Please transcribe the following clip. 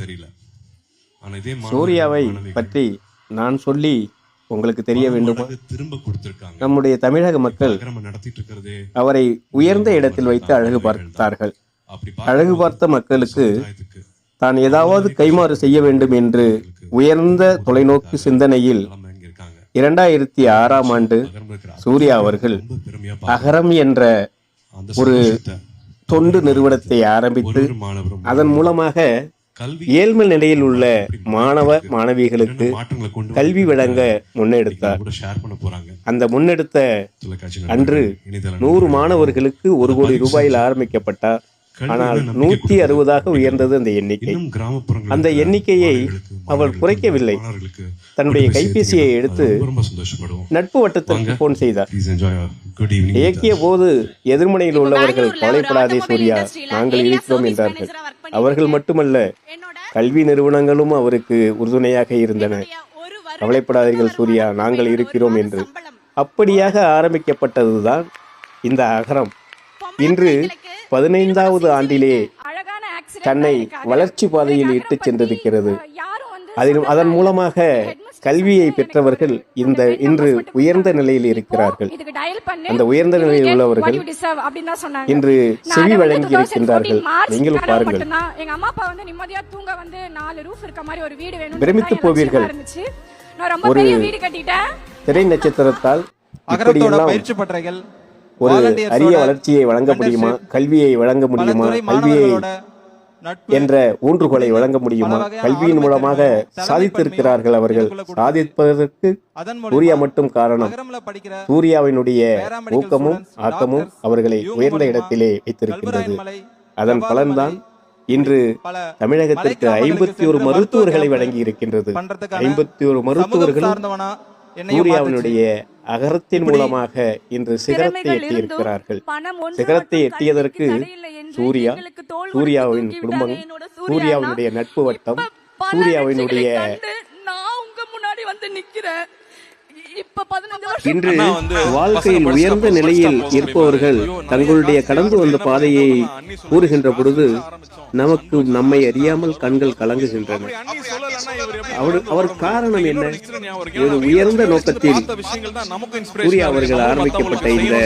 தெரியல. ஆனா இதே சூர்யாவை பற்றி நான் சொல்லி உங்களுக்கு தெரிய வேண்டும். திரும்ப கொடுத்திருக்காங்க. நம்முடைய தமிழக மக்கள் நடத்திட்டு இருக்கிறதே அவரை உயர்ந்த இடத்தில் வைத்து அழகு பார்த்தார்கள். அழகு பார்த்த மக்களுக்கு தான் ஏதாவது கைமாறு செய்ய வேண்டும் என்று உயர்ந்த தொலைநோக்கு சிந்தனையில் 2006ஆம் ஆண்டு சூர்யா அவர்கள் அகரம் என்ற ஒரு தொண்டு நிறுவனத்தை ஆரம்பித்து அதன் மூலமாக ஏழ்மை நிலையில் உள்ள மாணவ மாணவிகளுக்கு கல்வி வழங்க முன்னெடுத்தார். அந்த முன்னெடுத்த அன்று 100 மாணவர்களுக்கு 1 கோடி ரூபாயில் ஆரம்பிக்கப்பட்டார். ஆனால் 160ஆக உயர்ந்தது அந்த எண்ணிக்கை. அந்த எண்ணிக்கையை அவர் குறைக்கவில்லை. தன்னுடைய கைபேசியை எடுத்து நட்பு வட்டத்திற்கு போன் செய்தார். இயக்கிய போது எதிர்மனையில் உள்ளவர்கள் கவலைப்படாதே சூர்யா, நாங்கள் இருக்கிறோம் என்றார்கள். அவர்கள் மட்டுமல்ல, கல்வி நிறுவனங்களும் அவருக்கு உறுதுணையாக இருந்தன. கவலைப்படாதீர்கள் சூர்யா, நாங்கள் இருக்கிறோம் என்று. அப்படியாக ஆரம்பிக்கப்பட்டதுதான் இந்த அகரம். இன்று 15வது ஆண்டிலே தன்னை வளர்ச்சி பாதையில் இட்டுச் சென்றிருக்கிறது. அதன் மூலமாக கல்வியை பெற்றவர்கள் இன்று உயர்ந்த நிலையில் இருக்கிறார்கள். அந்த உயர்ந்த நிலையில் உள்ளவர்கள் இன்று செவி வழங்கி இருக்கின்றார்கள். நீங்களும் பாருங்கள், பிரமித்து போவீர்கள். ஒரு திரை நட்சத்திரத்தால் ஒரு அரிய வளர்ச்சியை வழங்க முடியுமா? கல்வியை வழங்க முடியுமா? கல்வியை என்ற ஊன்றுகோலை வழங்க முடியுமா? கல்வியின் மூலமாக சாதித்திருக்கிறார்கள். அவர்கள் சாதிப்பதற்கு சூர்யா மட்டும் காரணம். சூர்யாவினுடைய ஊக்கமும் ஆக்கமும் அவர்களை உயர்ந்த இடத்திலே வைத்திருக்கின்றது. அதன் பலன்தான் இன்று தமிழகத்திற்கு 51 மருத்துவர்களை வழங்கி இருக்கின்றது. 51 மருத்துவர்களும் சூர்யாவினுடைய அகரத்தின் மூலமாக இன்று சிகரத்தை எட்டியிருக்கிறார்கள். சிகரத்தை எட்டியதற்கு சூர்யாவின் குடும்பம், சூர்யாவினுடைய நட்பு வட்டம், சூர்யாவினுடைய இன்று வாழ்க்கையில் உயர்ந்த நிலையில் இருப்பவர்கள் தங்களுடைய கடந்து வந்த பாதையை கூறுகின்ற பொழுது நமக்கு நம்மை அறியாமல் கண்கள் கலங்குகின்றன. அவர் காரணம் என்ன? ஒரு உயர்ந்த நோக்கத்தில் சூர்யா அவர்கள் ஆரம்பிக்கப்பட்ட இந்த